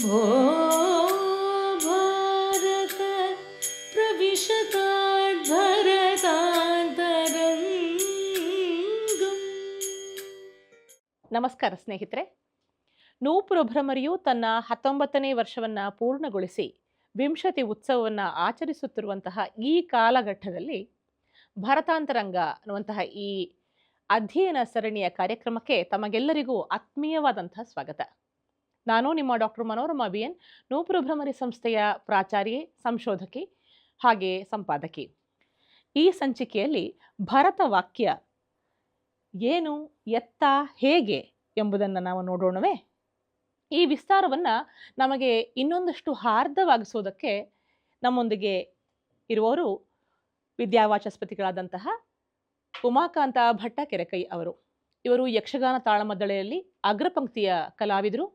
भो भारत प्रविशतात् भरतान्तरङ्गम्. ನಮಸ್ಕಾರ ಸ್ನೇಹಿತರೆ. ನೂಪುರ ಭ್ರಮರಿಯು ತನ್ನ 19ನೇ ವರ್ಷವನ್ನು ಪೂರ್ಣಗೊಳಿಸಿ ವಿಂಶತಿ ಉತ್ಸವವನ್ನು ಆಚರಿಸುತ್ತಿರುವಂತಹ ಈ ಕಾಲಘಟ್ಟದಲ್ಲಿ ಭರತಾಂತರಂಗ ಅನ್ನುವಂತಹ ಈ ಅಧ್ಯಯನ ಸರಣಿಯ ಕಾರ್ಯಕ್ರಮಕ್ಕೆ ತಮಗೆಲ್ಲರಿಗೂ ಆತ್ಮೀಯವಾದಂತಹ ಸ್ವಾಗತ. ನಾನು ನಿಮ್ಮ ಡಾಕ್ಟರ್ ಮನೋರಮಾ BN, ನೂಪುರ ಭ್ರಮರಿ ಸಂಸ್ಥೆಯ ಪ್ರಾಚಾರ್ಯೆ, ಸಂಶೋಧಕಿ ಹಾಗೆ ಸಂಪಾದಕಿ. ಈ ಸಂಚಿಕೆಯಲ್ಲಿ ಭರತ ವಾಕ್ಯ ಏನು, ಎತ್ತ, ಹೇಗೆ ಎಂಬುದನ್ನು ನಾವು ನೋಡೋಣವೇ. ಈ ವಿಸ್ತಾರವನ್ನು ನಮಗೆ ಇನ್ನೊಂದಷ್ಟು ಹಾರ್ದವಾಗಿಸೋದಕ್ಕೆ ನಮ್ಮೊಂದಿಗೆ ಇರುವವರು ವಿದ್ಯಾವಾಚಸ್ಪತಿಗಳಾದಂತಹ ಉಮಾಕಾಂತ ಭಟ್ಟ ಕೆರೆಕೈ ಅವರು. ಇವರು ಯಕ್ಷಗಾನ ತಾಳಮದ್ದಳೆಯಲ್ಲಿ ಅಗ್ರಪಂಕ್ತಿಯ ಕಲಾವಿದರು,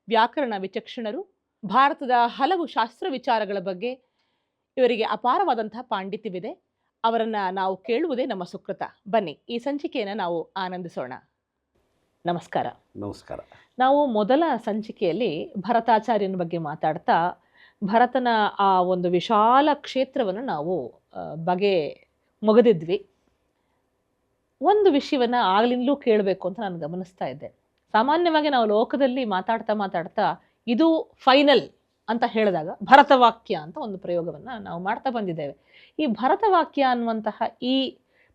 ವ್ಯಾಕರಣ ವಿಚಕ್ಷಣರು, ಭಾರತದ ಹಲವು ಶಾಸ್ತ್ರ ವಿಚಾರಗಳ ಬಗ್ಗೆ ಇವರಿಗೆ ಅಪಾರವಾದಂತಹ ಪಾಂಡಿತ್ಯವಿದೆ. ಅವರನ್ನು ನಾವು ಕೇಳುವುದೇ ನಮ್ಮ ಸುಕೃತ. ಬನ್ನಿ, ಈ ಸಂಚಿಕೆಯನ್ನು ನಾವು ಆನಂದಿಸೋಣ. ನಮಸ್ಕಾರ. ನಮಸ್ಕಾರ. ನಾವು ಮೊದಲ ಸಂಚಿಕೆಯಲ್ಲಿ ಭರತಾಚಾರ್ಯನ ಬಗ್ಗೆ ಮಾತಾಡ್ತಾ ಭರತನ ಆ ಒಂದು ವಿಶಾಲ ಕ್ಷೇತ್ರವನ್ನು ನಾವು ಬಗೆ ಮುಗಿದಿದ್ವಿ. ಒಂದು ವಿಷಯವನ್ನು ಆಗಲಿಂದಲೂ ಕೇಳಬೇಕು ಅಂತ ನಾನು ಗಮನಿಸ್ತಾ ಇದ್ದೆ. ಸಾಮಾನ್ಯವಾಗಿ ನಾವು ಲೋಕದಲ್ಲಿ ಮಾತಾಡ್ತಾ ಇದು ಫೈನಲ್ ಅಂತ ಹೇಳಿದಾಗ ಭರತವಾಕ್ಯ ಅಂತ ಒಂದು ಪ್ರಯೋಗವನ್ನು ನಾವು ಮಾಡ್ತಾ ಬಂದಿದ್ದೇವೆ. ಈ ಭರತವಾಕ್ಯ ಅನ್ನುವಂತಹ ಈ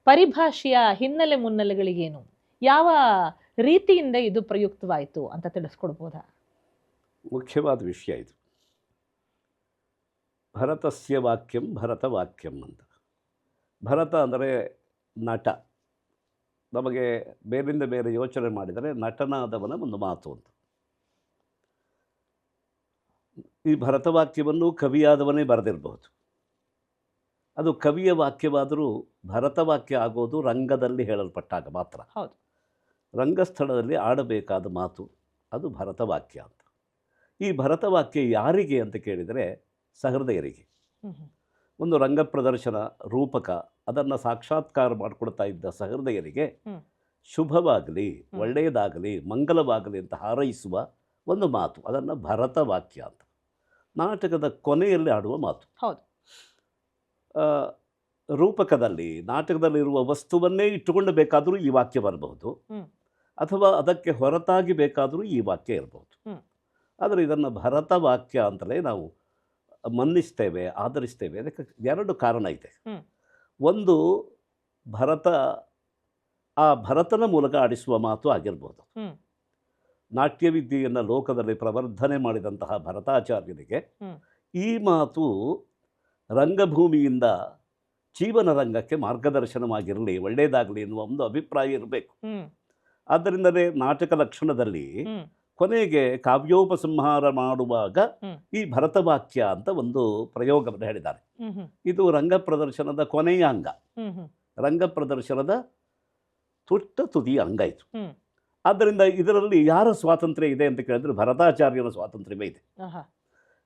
ಪರಿಭಾಷೆಯ ಹಿನ್ನೆಲೆ ಮುನ್ನೆಲೆಗಳಿಗೇನು, ಯಾವ ರೀತಿಯಿಂದ ಇದು ಪ್ರಯುಕ್ತವಾಯಿತು ಅಂತ ತಿಳಿಸ್ಕೊಡ್ಬೋದಾ? ಮುಖ್ಯವಾದ ವಿಷಯ ಇದು. ಭರತಸ್ಯ ವಾಕ್ಯಂ ಭರತವಾಕ್ಯಂ ಅಂತ. ಭರತ ಅಂದರೆ ನಟ. ನಮಗೆ ಬೇರಿಂದ ಬೇರೆ ಯೋಚನೆ ಮಾಡಿದರೆ ನಟನಾದವನ ಒಂದು ಮಾತು ಅಂತ. ಈ ಭರತವಾಕ್ಯವನ್ನು ಕವಿಯಾದವನೇ ಬರೆದಿರಬಹುದು. ಅದು ಕವಿಯ ವಾಕ್ಯವಾದರೂ ಭರತವಾಕ್ಯ ಆಗೋದು ರಂಗದಲ್ಲಿ ಹೇಳಲ್ಪಟ್ಟಾಗ ಮಾತ್ರ. ಹೌದು. ರಂಗಸ್ಥಳದಲ್ಲಿ ಆಡಬೇಕಾದ ಮಾತು ಅದು ಭರತವಾಕ್ಯ ಅಂತ. ಈ ಭರತವಾಕ್ಯ ಯಾರಿಗೆ ಅಂತ ಕೇಳಿದರೆ ಸಹೃದಯರಿಗೆ. ಒಂದು ರಂಗ ಪ್ರದರ್ಶನ ರೂಪಕ ಅದನ್ನು ಸಾಕ್ಷಾತ್ಕಾರ ಮಾಡಿಕೊಡ್ತಾ ಇದ್ದ ಸಹೃದಯರಿಗೆ ಶುಭವಾಗಲಿ, ಒಳ್ಳೆಯದಾಗಲಿ, ಮಂಗಲವಾಗಲಿ ಅಂತ ಹಾರೈಸುವ ಒಂದು ಮಾತು, ಅದನ್ನು ಭರತವಾಕ್ಯ ಅಂತ. ನಾಟಕದ ಕೊನೆಯಲ್ಲಿ ಆಡುವ ಮಾತು. ಹೌದು. ರೂಪಕದಲ್ಲಿ ನಾಟಕದಲ್ಲಿರುವ ವಸ್ತುವನ್ನೇ ಇಟ್ಟುಕೊಂಡು ಬೇಕಾದರೂ ಈ ವಾಕ್ಯ ಬರಬಹುದು, ಅಥವಾ ಅದಕ್ಕೆ ಹೊರತಾಗಿ ಬೇಕಾದರೂ ಈ ವಾಕ್ಯ ಇರಬಹುದು. ಆದರೆ ಇದನ್ನು ಭರತವಾಕ್ಯ ಅಂತಲೇ ನಾವು ಮನ್ನಿಸ್ತೇವೆ, ಆಧರಿಸ್ತೇವೆ. ಅದಕ್ಕೆ ಎರಡು ಕಾರಣ ಇದೆ. ಒಂದು, ಆ ಭರತನ ಮೂಲಕ ಆಡಿಸುವ ಮಾತು ಆಗಿರ್ಬೋದು. ನಾಟ್ಯವಿದ್ಯೆಯನ್ನು ಲೋಕದಲ್ಲಿ ಪ್ರವರ್ಧನೆ ಮಾಡಿದಂತಹ ಭರತಾಚಾರ್ಯನಿಗೆ ಈ ಮಾತು ರಂಗಭೂಮಿಯಿಂದ ಜೀವನ ರಂಗಕ್ಕೆ ಮಾರ್ಗದರ್ಶನವಾಗಿರಲಿ, ಒಳ್ಳೆಯದಾಗಲಿ ಎನ್ನುವ ಒಂದು ಅಭಿಪ್ರಾಯ ಇರಬೇಕು. ಆದ್ದರಿಂದಲೇ ನಾಟಕ ಲಕ್ಷಣದಲ್ಲಿ ಕೊನೆಗೆ ಕಾವ್ಯೋಪಸಂಹಾರ ಮಾಡುವಾಗ ಈ ಭರತವಾಕ್ಯ ಅಂತ ಒಂದು ಪ್ರಯೋಗವನ್ನು ಹೇಳಿದ್ದಾರೆ. ಇದು ರಂಗ ಪ್ರದರ್ಶನದ ಕೊನೆಯ ಅಂಗ, ರಂಗ ಪ್ರದರ್ಶನದ ತುದಿಯ ಅಂಗ ಇದು. ಆದ್ದರಿಂದ ಇದರಲ್ಲಿ ಯಾರ ಸ್ವಾತಂತ್ರ್ಯ ಇದೆ ಅಂತ ಕೇಳಿದ್ರೆ ಭರತಾಚಾರ್ಯನ ಸ್ವಾತಂತ್ರ್ಯವೇ ಇದೆ.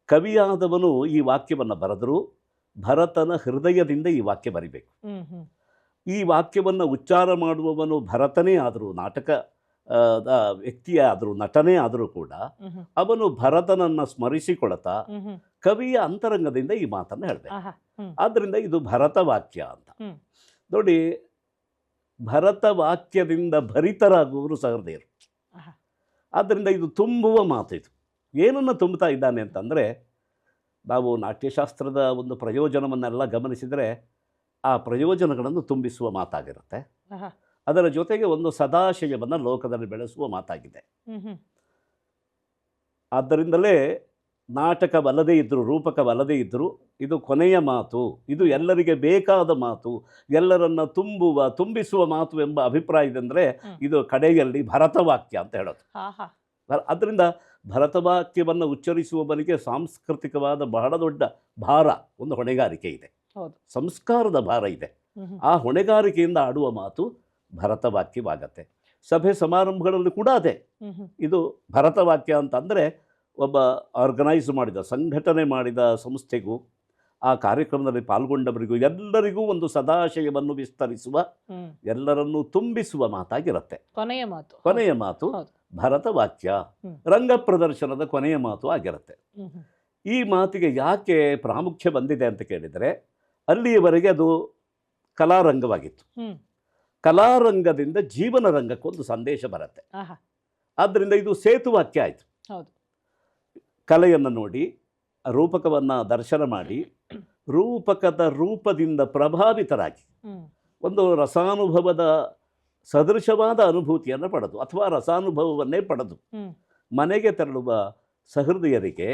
ಕವಿಯಾದವನು ಈ ವಾಕ್ಯವನ್ನು ಬರೆದರೂ ಭರತನ ಹೃದಯದಿಂದ ಈ ವಾಕ್ಯ ಬರಿಬೇಕು. ಈ ವಾಕ್ಯವನ್ನು ಉಚ್ಚಾರ ಮಾಡುವವನು ಭರತನೇ ಆದರೂ, ನಾಟಕ ವ್ಯಕ್ತಿಯ ಆದರೂ, ನಟನೇ ಆದರೂ ಕೂಡ ಅವನು ಭರತನನ್ನು ಸ್ಮರಿಸಿಕೊಳ್ತಾ ಕವಿಯ ಅಂತರಂಗದಿಂದ ಈ ಮಾತನ್ನು ಹೇಳಬೇಕು. ಆದ್ದರಿಂದ ಇದು ಭರತವಾಕ್ಯ ಅಂತ. ನೋಡಿ, ಭರತವಾಕ್ಯದಿಂದ ಭರಿತರಾಗುವರು ಸಹೃದಯರು. ಆದ್ದರಿಂದ ಇದು ತುಂಬುವ ಮಾತು. ಇದು ಏನನ್ನು ತುಂಬುತ್ತಾ ಇದ್ದಾನೆ ಅಂತಂದರೆ, ನಾವು ನಾಟ್ಯಶಾಸ್ತ್ರದ ಒಂದು ಪ್ರಯೋಜನವನ್ನೆಲ್ಲ ಗಮನಿಸಿದರೆ ಆ ಪ್ರಯೋಜನಗಳನ್ನು ತುಂಬಿಸುವ ಮಾತಾಗಿರುತ್ತೆ. ಅದರ ಜೊತೆಗೆ ಒಂದು ಸದಾಶಯವನ್ನು ಲೋಕದಲ್ಲಿ ಬೆಳೆಸುವ ಮಾತಾಗಿದೆ. ಆದ್ದರಿಂದಲೇ ನಾಟಕವಲ್ಲದೇ ಇದ್ದರೂ, ರೂಪಕವಲ್ಲದೇ ಇದ್ದರೂ ಇದು ಕೊನೆಯ ಮಾತು, ಇದು ಎಲ್ಲರಿಗೆ ಬೇಕಾದ ಮಾತು, ಎಲ್ಲರನ್ನು ತುಂಬಿಸುವ ಮಾತು ಎಂಬ ಅಭಿಪ್ರಾಯದಂದರೆ ಇದು ಕಡೆಯಲ್ಲಿ ಭರತವಾಕ್ಯ ಅಂತ ಹೇಳೋದು. ಅದರಿಂದ ಭರತವಾಕ್ಯವನ್ನು ಉಚ್ಚರಿಸುವವನಿಗೆ ಸಾಂಸ್ಕೃತಿಕವಾದ ಬಹಳ ದೊಡ್ಡ ಭಾರ, ಒಂದು ಹೊಣೆಗಾರಿಕೆ ಇದೆ, ಸಂಸ್ಕಾರದ ಭಾರ ಇದೆ. ಆ ಹೊಣೆಗಾರಿಕೆಯಿಂದ ಆಡುವ ಮಾತು ಭರತವಾಕ್ಯವಾಗತ್ತೆ. ಸಭೆ ಸಮಾರಂಭಗಳಲ್ಲಿ ಕೂಡ ಅದೇ. ಇದು ಭರತವಾಕ್ಯ ಅಂತಂದರೆ ಒಬ್ಬ ಆರ್ಗನೈಸ್ ಮಾಡಿದ, ಸಂಘಟನೆ ಮಾಡಿದ ಸಂಸ್ಥೆಗೂ ಆ ಕಾರ್ಯಕ್ರಮದಲ್ಲಿ ಪಾಲ್ಗೊಂಡವರಿಗೂ ಎಲ್ಲರಿಗೂ ಒಂದು ಸದಾಶಯವನ್ನು ವಿಸ್ತರಿಸುವ, ಎಲ್ಲರನ್ನೂ ತುಂಬಿಸುವ ಮಾತಾಗಿರುತ್ತೆ. ಕೊನೆಯ ಮಾತು. ಭರತವಾಕ್ಯ ಹ್ಮ್. ರಂಗ ಪ್ರದರ್ಶನದ ಕೊನೆಯ ಮಾತು ಆಗಿರುತ್ತೆ. ಹ್ಮ್ ಹ್ಮ್. ಈ ಮಾತಿಗೆ ಯಾಕೆ ಪ್ರಾಮುಖ್ಯ ಬಂದಿದೆ ಅಂತ ಕೇಳಿದರೆ, ಅಲ್ಲಿಯವರೆಗೆ ಅದು ಕಲಾರಂಗವಾಗಿತ್ತು. ಹ್ಮ್. ಕಲಾರಂಗದಿಂದ ಜೀವನ ರಂಗಕ್ಕೊಂದು ಸಂದೇಶ ಬರುತ್ತೆ. ಆಹಾ. ಆದ್ದರಿಂದ ಇದು ಸೇತುವಾಕ್ಯ ಆಯಿತು. ಹೌದು. ಕಲೆಯನ್ನು ನೋಡಿ, ರೂಪಕವನ್ನು ದರ್ಶನ ಮಾಡಿ, ರೂಪಕದ ರೂಪದಿಂದ ಪ್ರಭಾವಿತರಾಗಿ ಹ್ಮ್. ಒಂದು ರಸಾನುಭವದ ಸದೃಶವಾದ ಅನುಭೂತಿಯನ್ನು ಪಡೆದು ಅಥವಾ ರಸಾನುಭವವನ್ನೇ ಪಡೆದು ಹ್ಮ್. ಮನೆಗೆ ತೆರಳುವ ಸಹೃದಯರಿಗೆ,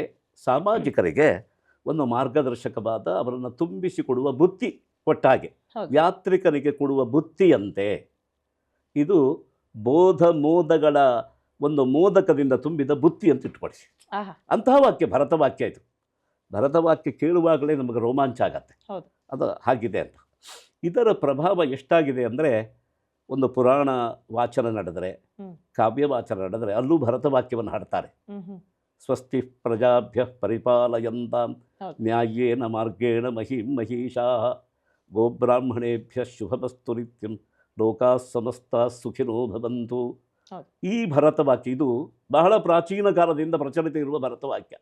ಸಾಮಾಜಿಕರಿಗೆ ಒಂದು ಮಾರ್ಗದರ್ಶಕವಾದ, ಅವರನ್ನು ತುಂಬಿಸಿಕೊಡುವ ಬುತ್ತಿ ಕೊಟ್ಟಾಗೆ, ಹೌದು. ಯಾತ್ರಿಕನಿಗೆ ಕೊಡುವ ಬುತ್ತಿಯಂತೆ ಇದು ಬೋಧ ಮೋದಗಳ ಒಂದು ಮೋದಕದಿಂದ ತುಂಬಿದ ಬುತ್ತಿ ಅಂತ ಇಟ್ಕೊಳಿಸಿ. ಆಹಾ. ಅಂತಹ ವಾಕ್ಯ ಭರತವಾಕ್ಯ ಇದು. ಭರತವಾಕ್ಯ ಕೇಳುವಾಗಲೇ ನಮಗೆ ರೋಮಾಂಚ ಆಗತ್ತೆ, ಹೌದು. ಅದು ಹಾಗಿದೆ ಅಂತ. ಇದರ ಪ್ರಭಾವ ಎಷ್ಟಾಗಿದೆ ಅಂದರೆ, ಒಂದು ಪುರಾಣ ವಾಚನ ನಡೆದರೆ, ಹ್ಮ್. ಕಾವ್ಯ ವಾಚನ ನಡೆದರೆ ಅಲ್ಲೂ ಭರತವಾಕ್ಯವನ್ನು ಹಾಡ್ತಾರೆ. ಹ್ಮ್ ಹ್ಮ್. ಸ್ವಸ್ತಿ ಪ್ರಜಾಭ್ಯ ಪರಿಪಾಲಯಂತಾಂ ಹೌದು. ನ್ಯಾಯೇನ ಮಾರ್ಗೇಣ ಮಹಿಂ ಮಹಿಷಾ ಗೋಬ್ರಾಹ್ಮಣೇಭ್ಯ ಶುಭಮಸ್ತು ನಿತ್ಯಂ ಲೋಕಾ ಸಮಸ್ತಾ ಸುಖಿನೋ ಭವಂತು. ಹೌದು. ಈ ಭರತವಾಕ್ಯ ಇದು ಬಹಳ ಪ್ರಾಚೀನ ಕಾಲದಿಂದ ಪ್ರಚಲಿತ ಇರುವ ಭರತವಾಕ್ಯ.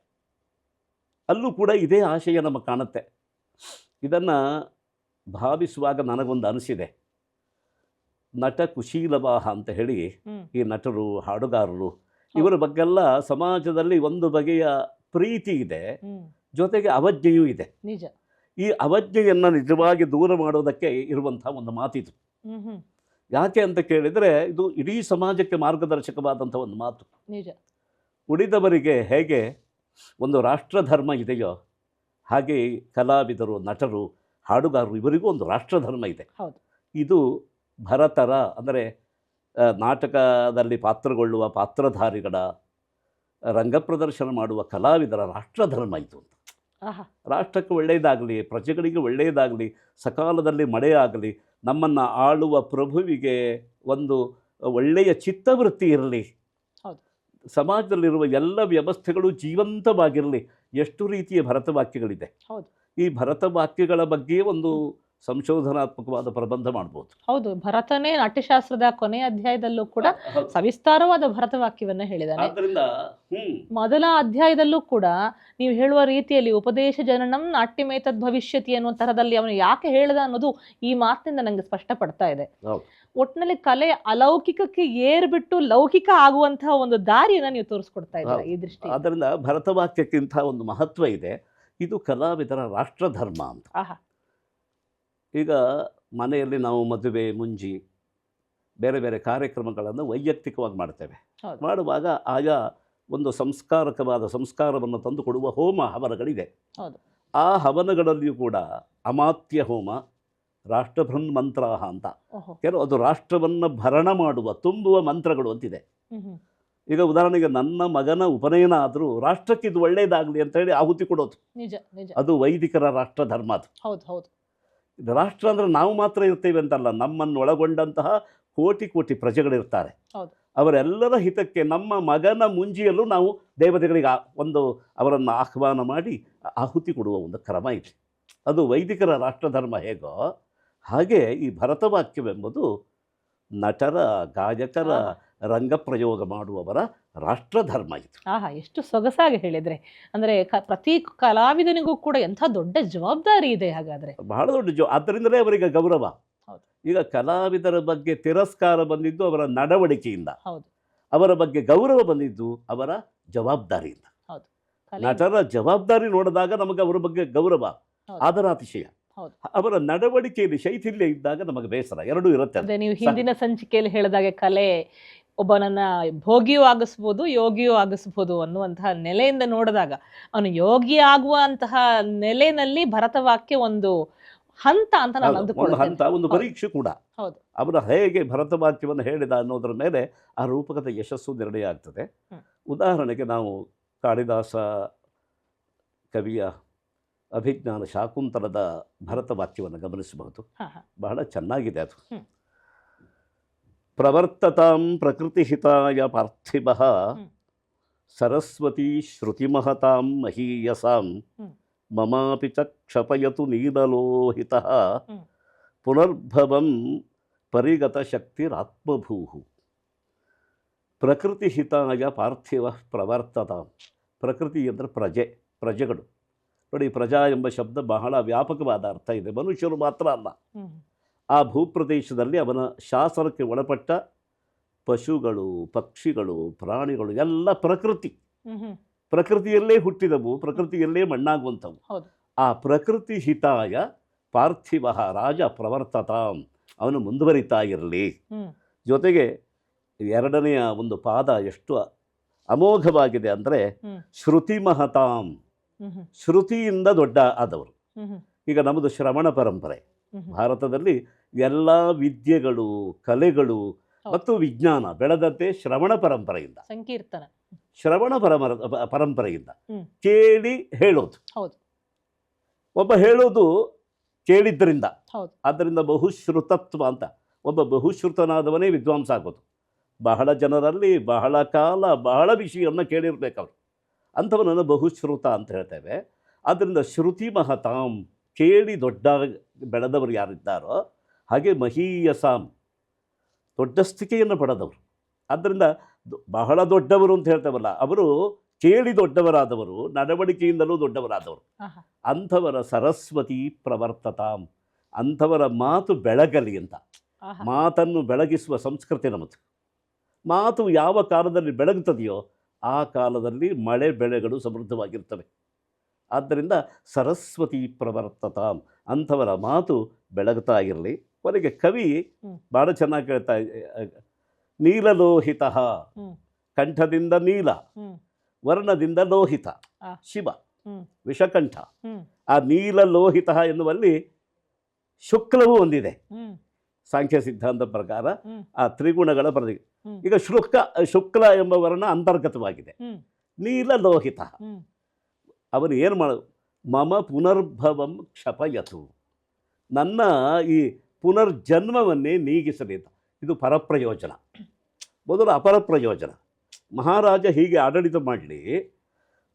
ಅಲ್ಲೂ ಕೂಡ ಇದೇ ಆಶಯ ನಮಗೆ ಕಾಣುತ್ತೆ. ಇದನ್ನು ಭಾವಿಸುವಾಗ ನನಗೊಂದು ಅನಿಸಿದೆ. ನಟ ಕುಶೀಲವಾಹ ಅಂತ ಹೇಳಿ ಹ್ಮ್. ಈ ನಟರು, ಹಾಡುಗಾರರು, ಇವರ ಬಗ್ಗೆಲ್ಲ ಸಮಾಜದಲ್ಲಿ ಒಂದು ಬಗೆಯ ಪ್ರೀತಿ ಇದೆ, ಹ್ಮ್. ಜೊತೆಗೆ ಅವಜ್ಞೆಯೂ ಇದೆ. ನಿಜ. ಈ ಅವಜ್ಞೆಯನ್ನು ನಿಜವಾಗಿ ದೂರ ಮಾಡೋದಕ್ಕೆ ಇರುವಂಥ ಒಂದು ಮಾತಿದು. ಹ್ಮ್ ಹ್ಮ್. ಯಾಕೆ ಅಂತ ಕೇಳಿದರೆ, ಇದು ಇಡೀ ಸಮಾಜಕ್ಕೆ ಮಾರ್ಗದರ್ಶಕವಾದಂಥ ಒಂದು ಮಾತು. ನಿಜ. ಉಳಿದವರಿಗೆ ಹೇಗೆ ಒಂದು ರಾಷ್ಟ್ರಧರ್ಮ ಇದೆಯೋ, ಹಾಗೆ ಕಲಾವಿದರು, ನಟರು, ಹಾಡುಗಾರರು ಇವರಿಗೂ ಒಂದು ರಾಷ್ಟ್ರಧರ್ಮ ಇದೆ. ಹೌದು. ಇದು ಭರತರ ಅಂದರೆ ನಾಟಕದಲ್ಲಿ ಪಾತ್ರಗೊಳ್ಳುವ ಪಾತ್ರಧಾರಿಗಳ, ರಂಗಪ್ರದರ್ಶನ ಮಾಡುವ ಕಲಾವಿದರ ರಾಷ್ಟ್ರಧರ್ಮ ಇದು ಅಂತ. ಆಹಾ. ರಾಷ್ಟ್ರಕ್ಕೆ ಒಳ್ಳೆಯದಾಗಲಿ, ಪ್ರಜೆಗಳಿಗೆ ಒಳ್ಳೆಯದಾಗಲಿ, ಸಕಾಲದಲ್ಲಿ ಮಳೆಯಾಗಲಿ, ನಮ್ಮನ್ನು ಆಳುವ ಪ್ರಭುವಿಗೆ ಒಂದು ಒಳ್ಳೆಯ ಚಿತ್ತವೃತ್ತಿ ಇರಲಿ, ಹೌದು. ಸಮಾಜದಲ್ಲಿರುವ ಎಲ್ಲ ವ್ಯವಸ್ಥೆಗಳು ಜೀವಂತವಾಗಿರಲಿ. ಎಷ್ಟು ರೀತಿಯ ಭರತವಾಕ್ಯಗಳಿದೆ. ಹೌದು. ಈ ಭರತವಾಕ್ಯಗಳ ಬಗ್ಗೆ ಒಂದು ಸಂಶೋಧನಾತ್ಮಕವಾದ ಪ್ರಬಂಧ ಮಾಡ್ಬೋದು. ಹೌದು. ಭರತನೇ ನಾಟ್ಯಶಾಸ್ತ್ರದ ಕೊನೆಯ ಅಧ್ಯಾಯದಲ್ಲೂ ಕೂಡ ಸವಿಸ್ತಾರವಾದ ಭರತವಾಕ್ಯವನ್ನ ಹೇಳಿದ್ದಾನೆ. ಆದ್ದರಿಂದ ಮೊದಲ ಅಧ್ಯಾಯದಲ್ಲೂ ಕೂಡ ನೀವು ಹೇಳುವ ರೀತಿಯಲ್ಲಿ ಉಪದೇಶ ಜನನಂ ನಾಟ್ಯಮೇತದ್ ಭವಿಷ್ಯತಿ ಅನ್ನುವ ತರದಲ್ಲಿ ಅವನು ಯಾಕೆ ಹೇಳ್ದ ಅನ್ನೋದು ಈ ಮಾತಿನಿಂದ ನಂಗೆ ಸ್ಪಷ್ಟಪಡ್ತಾ ಇದೆ. ಹೌದು. ಒಟ್ಟಿನಲ್ಲಿ ಕಲೆ ಅಲೌಕಿಕಕ್ಕೆ ಏರ್ಬಿಟ್ಟು ಲೌಕಿಕ ಆಗುವಂತಹ ಒಂದು ದಾರಿಯನ್ನ ನೀವು ತೋರಿಸ್ಕೊಡ್ತಾ ಇದ್ದೀರಾ ಈ ದೃಷ್ಟಿ. ಆದ್ದರಿಂದ ಭರತವಾಕ್ಯಕ್ಕಿಂತ ಒಂದು ಮಹತ್ವ ಇದೆ. ಇದು ಕಲಾವಿದರ ರಾಷ್ಟ್ರಧರ್ಮ ಅಂತ. ಆಹಾ. ಈಗ ಮನೆಯಲ್ಲಿ ನಾವು ಮದುವೆ, ಮುಂಜಿ, ಬೇರೆ ಬೇರೆ ಕಾರ್ಯಕ್ರಮಗಳನ್ನು ವೈಯಕ್ತಿಕವಾಗಿ ಮಾಡ್ತೇವೆ. ಹೌದು. ಮಾಡುವಾಗ ಆಯಾ ಒಂದು ಸಂಸ್ಕಾರವನ್ನು ತಂದುಕೊಡುವ ಹೋಮ ಹವನಗಳಿದೆ. ಹೌದು. ಆ ಹವನಗಳಲ್ಲಿಯೂ ಕೂಡ ಅಮಾತ್ಯ ಹೋಮ, ರಾಷ್ಟ್ರಭೃನ್ ಮಂತ್ರ ಅಂತ ಓಹೋ. ಕೆಲವು, ಅದು ರಾಷ್ಟ್ರವನ್ನು ಭರಣ ಮಾಡುವ, ತುಂಬುವ ಮಂತ್ರಗಳು ಅಂತಿದೆ. ಹ್ಮ್ ಹ್ಮ್. ಈಗ ಉದಾಹರಣೆಗೆ ನನ್ನ ಮಗನ ಉಪನಯನ ಆದರೂ ರಾಷ್ಟ್ರಕ್ಕೆ ಇದು ಒಳ್ಳೆಯದಾಗಲಿ ಅಂತ ಹೇಳಿ ಆಹುತಿ ಕೊಡೋದು. ನಿಜ ನಿಜ. ಅದು ವೈದಿಕರ ರಾಷ್ಟ್ರಧರ್ಮ. ಅದು ಹೌದು ಹೌದು. ರಾಷ್ಟ್ರ ಅಂದರೆ ನಾವು ಮಾತ್ರ ಇರ್ತೇವೆ ಅಂತಲ್ಲ, ನಮ್ಮನ್ನು ಒಳಗೊಂಡಂತಹ ಕೋಟಿ ಕೋಟಿ ಪ್ರಜೆಗಳಿರ್ತಾರೆ. ಹೌದು. ಅವರೆಲ್ಲರ ಹಿತಕ್ಕೆ ನಮ್ಮ ಮಗನ ಮುಂಜಿಯಲ್ಲೂ ನಾವು ದೇವತೆಗಳಿಗೆ ಅವರನ್ನು ಆಹ್ವಾನ ಮಾಡಿ ಆಹುತಿ ಕೊಡುವ ಒಂದು ಕ್ರಮ ಇದೆ. ಅದು ವೈದಿಕರ ರಾಷ್ಟ್ರಧರ್ಮ ಹೇಗೋ ಹಾಗೆ ಈ ಭರತವಾಕ್ಯವೆಂಬುದು ನಟರ, ಗಾಯಕರ, ರಂಗಪ್ರಯೋಗ ಮಾಡುವವರ ರಾಷ್ಟ್ರಧರ್ಮ ಇದು. ಆಹಾ, ಎಷ್ಟು ಸೊಗಸಾಗಿ ಹೇಳಿದ್ರೆ. ಅಂದ್ರೆ ಪ್ರತಿ ಕಲಾವಿದನಿಗೂ ಕೂಡ ಎಂಥ ದೊಡ್ಡ ಜವಾಬ್ದಾರಿ ಇದೆ ಹಾಗಾದ್ರೆ. ಬಹಳ ದೊಡ್ಡ ಆದ್ದರಿಂದಲೇ ಅವರಿಗೆ ಗೌರವ. ಹೌದು. ಈಗ ಕಲಾವಿದರ ಬಗ್ಗೆ ತಿರಸ್ಕಾರ ಬಂದಿದ್ದು ಅವರ ನಡವಳಿಕೆಯಿಂದ, ಹೌದು. ಅವರ ಬಗ್ಗೆ ಗೌರವ ಬಂದಿದ್ದು ಅವರ ಜವಾಬ್ದಾರಿಯಿಂದ. ಹೌದು. ನಟರ ಜವಾಬ್ದಾರಿ ನೋಡಿದಾಗ ನಮಗೆ ಅವರ ಬಗ್ಗೆ ಗೌರವ, ಆದರಾತಿಶಯ. ಹೌದು. ಅವರ ನಡವಳಿಕೆಯಲ್ಲಿ ಶೈಥಿಲ್ಯ ಇದ್ದಾಗ ನಮಗೆ ಬೇಸರ, ಎರಡೂ ಇರುತ್ತೆ. ಅದೇ ನೀವು ಹಿಂದಿನ ಸಂಚಿಕೆಯಲ್ಲಿ ಹೇಳಿದಾಗೆ ಕಲೆ ಒಬ್ಬನನ್ನ ಭೋಗಿಯೂ ಆಗಿಸ್ಬೋದು, ಯೋಗಿಯೂ ಆಗಿಸ್ಬೋದು ಅನ್ನುವಂತಹ ನೆಲೆಯಿಂದ ನೋಡಿದಾಗ ಅವನು ಯೋಗಿ ಆಗುವಂತಹ ನೆಲೆಯಲ್ಲಿ ಭರತವಾಕ್ಯ ಒಂದು ಹಂತ ಅಂತ ನಾನು ಒಂದು ಹಂತ, ಒಂದು ಪರೀಕ್ಷೆ ಕೂಡ. ಹೌದು. ಅವರ ಹೇಗೆ ಭರತವಾಕ್ಯವನ್ನು ಹೇಳಿದ ಅನ್ನೋದರ ಮೇಲೆ ಆ ರೂಪಕದ ಯಶಸ್ಸು ನಿರ್ಣಯ ಆಗ್ತದೆ. ಉದಾಹರಣೆಗೆ ನಾವು ಕಾಳಿದಾಸ ಕವಿಯ ಅಭಿಜ್ಞಾನ ಶಾಕುಂತಲದ ಭರತವಾಕ್ಯವನ್ನು ಗಮನಿಸಬಹುದು. ಬಹಳ ಚೆನ್ನಾಗಿದೆ ಅದು. ಪ್ರವರ್ತತಾಂ ಪ್ರಕೃತಿಹಿತಾಯ ಪಾರ್ಥಿವಃ ಸರಸ್ವತಿ ಶ್ರುತಿಮಹತಾಂ ಮಹೀಯಸಾಂ ಮಮಾಪಿ ಚ ಕ್ಷಪಯತು ನೀಲಲೋಹಿತಃ ಪುನರ್ಭವಂ ಪರಿಗತ ಶಕ್ತಿರಾತ್ಮಭೂಃ. ಪ್ರಕೃತಿ ಹಿತಾಯ ಪಾರ್ಥಿವ ಪ್ರವರ್ತತ. ಪ್ರಕೃತಿ ಅಂದರೆ ಪ್ರಜೆಗಳು. ನೋಡಿ, ಪ್ರಜಾ ಎಂಬ ಶಬ್ದ ಬಹಳ ವ್ಯಾಪಕವಾದ ಅರ್ಥ ಇದೆ. ಮನುಷ್ಯರು ಮಾತ್ರ ಅಲ್ಲ, ಆ ಭೂಪ್ರದೇಶದಲ್ಲಿ ಅವನ ಶಾಸನಕ್ಕೆ ಒಳಪಟ್ಟ ಪಶುಗಳು, ಪಕ್ಷಿಗಳು, ಪ್ರಾಣಿಗಳು ಎಲ್ಲ ಪ್ರಕೃತಿಯಲ್ಲೇ ಹುಟ್ಟಿದವು, ಪ್ರಕೃತಿಯಲ್ಲೇ ಮಣ್ಣಾಗುವಂಥವು. ಆ ಪ್ರಕೃತಿ ಹಿತಾಯ ಪಾರ್ಥಿವ ರಾಜ ಪ್ರವರ್ತತಾಂ, ಅವನು ಮುಂದುವರಿತಾ ಇರಲಿ. ಜೊತೆಗೆ ಎರಡನೆಯ ಒಂದು ಪಾದ ಎಷ್ಟು ಅಮೋಘವಾಗಿದೆ ಅಂದರೆ ಶ್ರುತಿ ಮಹತಾಂ, ಶ್ರುತಿಯಿಂದ ದೊಡ್ಡ ಆದವರು. ಈಗ ನಮ್ಮದು ಶ್ರವಣ ಪರಂಪರೆ. ಭಾರತದಲ್ಲಿ ಎಲ್ಲ ವಿದ್ಯೆಗಳು, ಕಲೆಗಳು ಮತ್ತು ವಿಜ್ಞಾನ ಬೆಳೆದಂತೆ ಶ್ರವಣ ಪರಂಪರೆಯಿಂದ, ಸಂಕೀರ್ತನ ಶ್ರವಣ ಪರಂಪರೆಯಿಂದ ಕೇಳಿ ಹೇಳೋದು. ಒಬ್ಬ ಹೇಳೋದು ಕೇಳಿದ್ದರಿಂದ, ಆದ್ದರಿಂದ ಬಹುಶ್ರುತತ್ವ ಅಂತ. ಒಬ್ಬ ಬಹುಶ್ರುತನಾದವನೇ ವಿದ್ವಾಂಸ ಆಗೋದು. ಬಹಳ ಜನರಲ್ಲಿ ಬಹಳ ಕಾಲ ಬಹಳ ವಿಷಯವನ್ನು ಕೇಳಿರ್ಬೇಕು ಅವರು, ಅಂಥವನನ್ನು ಬಹುಶ್ರುತ ಅಂತ ಹೇಳ್ತೇವೆ. ಆದ್ದರಿಂದ ಶ್ರುತಿ ಮಹತಾಂ, ಕೇಳಿ ದೊಡ್ಡ ಬೆಳೆದವರು ಯಾರಿದ್ದಾರೋ ಹಾಗೆ ಮಹೀಯಸಾಂ, ದೊಡ್ಡಸ್ತಿಕೆಯನ್ನು ಪಡೆದವರು. ಆದ್ದರಿಂದ ಬಹಳ ದೊಡ್ಡವರು ಅಂತ ಹೇಳ್ತೇವಲ್ಲ, ಅವರು ಕೇಳಿ ದೊಡ್ಡವರಾದವರು, ನಡವಳಿಕೆಯಿಂದಲೂ ದೊಡ್ಡವರಾದವರು. ಅಂಥವರ ಸರಸ್ವತಿ ಪ್ರವರ್ತತಾಂ, ಅಂಥವರ ಮಾತು ಬೆಳಗಲಿ ಅಂತ. ಮಾತನ್ನು ಬೆಳಗಿಸುವ ಸಂಸ್ಕೃತಿ ನಮ್ಮದು. ಮಾತು ಯಾವ ಕಾಲದಲ್ಲಿ ಬೆಳಗುತ್ತದೆಯೋ ಆ ಕಾಲದಲ್ಲಿ ಮಳೆ ಬೆಳೆಗಳು ಸಮೃದ್ಧವಾಗಿರ್ತವೆ. ಆದ್ದರಿಂದ ಸರಸ್ವತಿ ಪ್ರವರ್ತತಾಂ, ಅಂಥವರ ಮಾತು ಬೆಳಗುತ್ತಾ ಇರಲಿ. ಕೊನೆಗೆ ಕವಿ ಭಾಳ ಚೆನ್ನಾಗಿ ಹೇಳ್ತಾ, ನೀಲಲೋಹಿತ, ಕಂಠದಿಂದ ನೀಲ, ವರ್ಣದಿಂದ ಲೋಹಿತ, ಶಿವ ವಿಷಕಂಠ. ಆ ನೀಲಲೋಹಿತ ಎನ್ನುವಲ್ಲಿ ಶುಕ್ಲವೂ ಒಂದಿದೆ. ಸಾಂಖ್ಯ ಸಿದ್ಧಾಂತ ಪ್ರಕಾರ ಆ ತ್ರಿಗುಣಗಳ ಪ್ರತಿ. ಈಗ ಶುಕ್ಲ ಎಂಬ ವರ್ಣ ಅಂತರ್ಗತವಾಗಿದೆ. ನೀಲಲೋಹಿತ, ಅವನು ಏನು ಮಾಡ, ಮಮ ಪುನರ್ಭವಂ ಕ್ಷಪಯತು, ನನ್ನ ಈ ಪುನರ್ಜನ್ಮವನ್ನೇ ನೀಗಿಸಲಿ ಅಂತ. ಇದು ಪರಪ್ರಯೋಜನ. ಮೊದಲು ಅಪರ ಪ್ರಯೋಜನ. ಮಹಾರಾಜ ಹೀಗೆ ಆಡಳಿತ ಮಾಡಲಿ,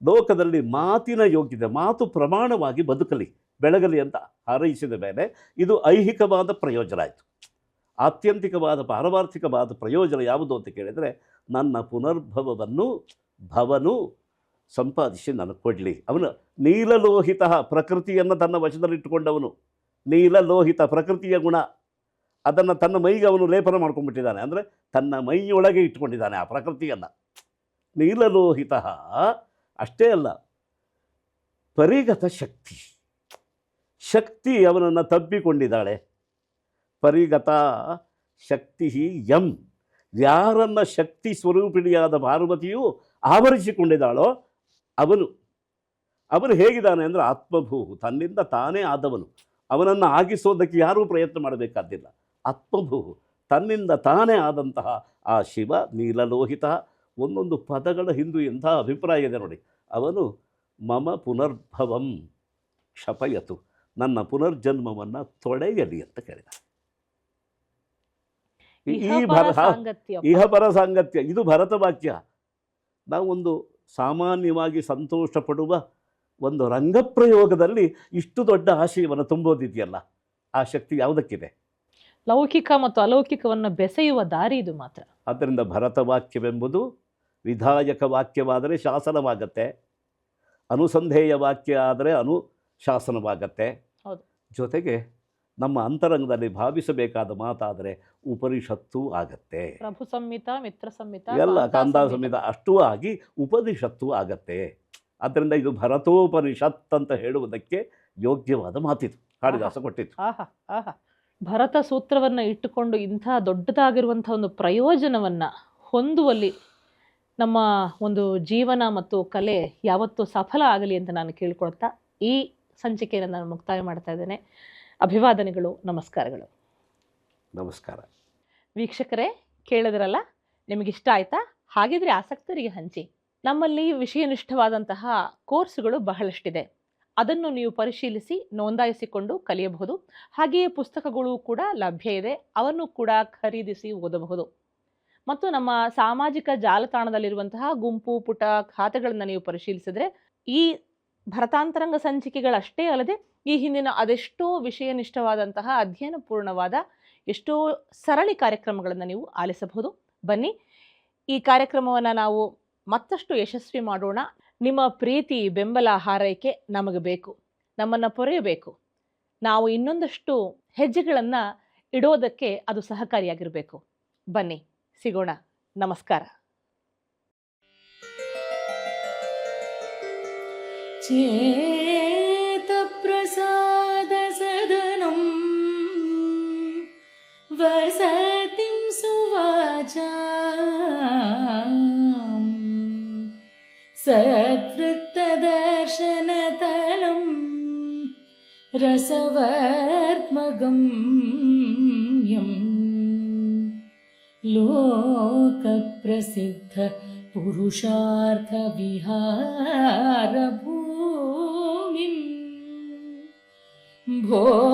ಲೋಕದಲ್ಲಿ ಮಾತಿನ ಯೋಗ್ಯತೆ, ಮಾತು ಪ್ರಮಾಣವಾಗಿ ಬದುಕಲಿ, ಬೆಳಗಲಿ ಅಂತ ಹಾರೈಸಿದ ಮೇಲೆ ಇದು ಐಹಿಕವಾದ ಪ್ರಯೋಜನ ಆಯಿತು. ಆತ್ಯಂತಿಕವಾದ ಪಾರಮಾರ್ಥಿಕವಾದ ಪ್ರಯೋಜನ ಯಾವುದು ಅಂತ ಕೇಳಿದರೆ, ನನ್ನ ಪುನರ್ಭವವನ್ನು ಭವನು ಸಂಪಾದಿಸಿ ನನಗೆ ಕೊಡಲಿ. ಅವನು ನೀಲಲೋಹಿತ, ಪ್ರಕೃತಿಯನ್ನು ತನ್ನ ವಶದಲ್ಲಿಟ್ಟುಕೊಂಡವನು. ನೀಲಲೋಹಿತ ಪ್ರಕೃತಿಯ ಗುಣ, ಅದನ್ನು ತನ್ನ ಮೈಗೆ ಅವನು ಲೇಪನ ಮಾಡ್ಕೊಂಡ್ಬಿಟ್ಟಿದ್ದಾನೆ. ಅಂದರೆ ತನ್ನ ಮೈಯೊಳಗೆ ಇಟ್ಕೊಂಡಿದ್ದಾನೆ ಆ ಪ್ರಕೃತಿಯನ್ನು. ನೀಲಲೋಹಿತ ಅಷ್ಟೇ ಅಲ್ಲ, ಪರಿಗತ ಶಕ್ತಿ, ಶಕ್ತಿ ಅವನನ್ನು ತಬ್ಬಿಕೊಂಡಿದ್ದಾಳೆ. ಪರಿಗತ ಶಕ್ತಿ ಯಂ, ಯಾರನ್ನ ಶಕ್ತಿ ಸ್ವರೂಪಿಣಿಯಾದ ಪಾರ್ವತಿಯು ಆವರಿಸಿಕೊಂಡಿದ್ದಾಳೋ ಅವನು ಹೇಗಿದ್ದಾನೆ ಅಂದರೆ ಆತ್ಮಭೂ, ತನ್ನಿಂದ ತಾನೇ ಆದವನು. ಅವನನ್ನು ಆಗಿಸೋದಕ್ಕೆ ಯಾರೂ ಪ್ರಯತ್ನ ಮಾಡಬೇಕಾದ್ದಿಲ್ಲ. ಆತ್ಮಭೂ, ತನ್ನಿಂದ ತಾನೇ ಆದಂತಹ ಆ ಶಿವ ನೀಲಲೋಹಿತ. ಒಂದೊಂದು ಪದಗಳ ಹಿಂದೂ ಎಂಥ ಅಭಿಪ್ರಾಯ ಇದೆ ನೋಡಿ. ಅವನು ಮಮ ಪುನರ್ಭವಂ ಕ್ಷಪಯತು, ನನ್ನ ಪುನರ್ಜನ್ಮವನ್ನು ತೊಳೆಯಲಿ ಅಂತ ಕೇಳಿದ. ಇಹಪರ ಸಾಂಗತ್ಯ, ಇದು ಭರತ ವಾಕ್ಯ. ನಾವೊಂದು ಸಾಮಾನ್ಯವಾಗಿ ಸಂತೋಷ ಪಡುವ ಒಂದು ರಂಗಪ್ರಯೋಗದಲ್ಲಿ ಇಷ್ಟು ದೊಡ್ಡ ಆಶಯವನ್ನು ತುಂಬೋದಿದೆಯಲ್ಲ, ಆ ಶಕ್ತಿ ಯಾವುದಕ್ಕಿದೆ? ಲೌಕಿಕ ಮತ್ತು ಅಲೌಕಿಕವನ್ನು ಬೆಸೆಯುವ ದಾರಿ ಇದು ಮಾತ್ರ. ಆದ್ದರಿಂದ ಭರತ ವಾಕ್ಯವೆಂಬುದು ವಿಧಾಯಕ ವಾಕ್ಯವಾದರೆ ಶಾಸನವಾಗತ್ತೆ, ಅನುಸಂಧೇಯ ವಾಕ್ಯ ಆದರೆ ಅನುಶಾಸನವಾಗತ್ತೆ. ಜೊತೆಗೆ ನಮ್ಮ ಅಂತರಂಗದಲ್ಲಿ ಭಾವಿಸಬೇಕಾದ ಮಾತಾದರೆ ಉಪನಿಷತ್ತು ಆಗತ್ತೆ. ಪ್ರಭು ಸಂಹಿತ, ಮಿತ್ರ ಸಂಹಿತ, ಎಲ್ಲ ಕಾಂದಾ ಸಂಹಿತ ಅಷ್ಟೂ ಆಗಿ ಉಪನಿಷತ್ತು ಆಗತ್ತೆ. ಆದ್ದರಿಂದ ಇದು ಭರತೋಪನಿಷತ್ ಅಂತ ಹೇಳುವುದಕ್ಕೆ ಯೋಗ್ಯವಾದ ಮಾತಿದು, ಕಾಳಿದಾಸ ಕೊಟ್ಟಿತ್ತು. ಭರತ ಸೂತ್ರವನ್ನು ಇಟ್ಟುಕೊಂಡು ಇಂಥ ದೊಡ್ಡದಾಗಿರುವಂಥ ಒಂದು ಪ್ರಯೋಜನವನ್ನು ಹೊಂದುವಲ್ಲಿ ನಮ್ಮ ಒಂದು ಜೀವನ ಮತ್ತು ಕಲೆ ಯಾವತ್ತೂ ಸಫಲ ಆಗಲಿ ಅಂತ ನಾನು ಕೇಳ್ಕೊಳ್ತಾ ಈ ಸಂಚಿಕೆಯನ್ನು ನಾನು ಮುಕ್ತಾಯ ಮಾಡ್ತಾ ಇದ್ದೇನೆ. ಅಭಿವಾದನೆಗಳು, ನಮಸ್ಕಾರಗಳು. ನಮಸ್ಕಾರ. ವೀಕ್ಷಕರೇ, ಕೇಳಿದ್ರಲ್ಲ, ನಿಮಗಿಷ್ಟ ಆಯ್ತಾ? ಹಾಗಿದ್ರೆ ಆಸಕ್ತರಿಗೆ ಹಂಚಿ. ನಮ್ಮಲ್ಲಿ ವಿಷಯನಿಷ್ಠವಾದಂತಹ ಕೋರ್ಸ್ಗಳು ಬಹಳಷ್ಟಿದೆ. ಅದನ್ನು ನೀವು ಪರಿಶೀಲಿಸಿ ನೋಂದಾಯಿಸಿಕೊಂಡು ಕಲಿಯಬಹುದು. ಹಾಗೆಯೇ ಪುಸ್ತಕಗಳು ಕೂಡ ಲಭ್ಯ ಇದೆ, ಅವನ್ನು ಕೂಡ ಖರೀದಿಸಿ ಓದಬಹುದು. ಮತ್ತು ನಮ್ಮ ಸಾಮಾಜಿಕ ಜಾಲತಾಣದಲ್ಲಿರುವಂತಹ ಗುಂಪು ಪುಟ ಖಾತೆಗಳನ್ನು ನೀವು ಪರಿಶೀಲಿಸಿದರೆ ಈ ಭರತಾಂತರಂಗ ಸಂಚಿಕೆಗಳಷ್ಟೇ ಅಲ್ಲದೆ ಈ ಹಿಂದಿನ ಅದೆಷ್ಟೋ ವಿಷಯನಿಷ್ಠವಾದಂತಹ ಅಧ್ಯಯನಪೂರ್ಣವಾದ ಎಷ್ಟೋ ಸರಣಿ ಕಾರ್ಯಕ್ರಮಗಳನ್ನು ನೀವು ಆಲಿಸಬಹುದು. ಬನ್ನಿ, ಈ ಕಾರ್ಯಕ್ರಮವನ್ನು ನಾವು ಮತ್ತಷ್ಟು ಯಶಸ್ವಿ ಮಾಡೋಣ. ನಿಮ್ಮ ಪ್ರೀತಿ, ಬೆಂಬಲ, ಹಾರೈಕೆ ನಮಗೆ ಬೇಕು, ನಮ್ಮನ್ನು ಪೊರೆಯಬೇಕು. ನಾವು ಇನ್ನೊಂದಷ್ಟು ಹೆಜ್ಜೆಗಳನ್ನು ಇಡೋದಕ್ಕೆ ಅದು ಸಹಕಾರಿಯಾಗಿರಬೇಕು. ಬನ್ನಿ ಸಿಗೋಣ. ನಮಸ್ಕಾರ. ಚೇತಪ್ರಸಾದ ಸದನಂ ವಸತಿಂ ಸುವಾಚಾಂ ಸದ್ವೃತ್ತದರ್ಶನತಲಂ ರಸವರ್ತ್ಮಗಮ್ಯಂ ಲೋಕಪ್ರಸಿದ್ಧ ಪುರುಷಾರ್ಥ ವಿಹಾರ ಭೂಮಿಂ ಭೋ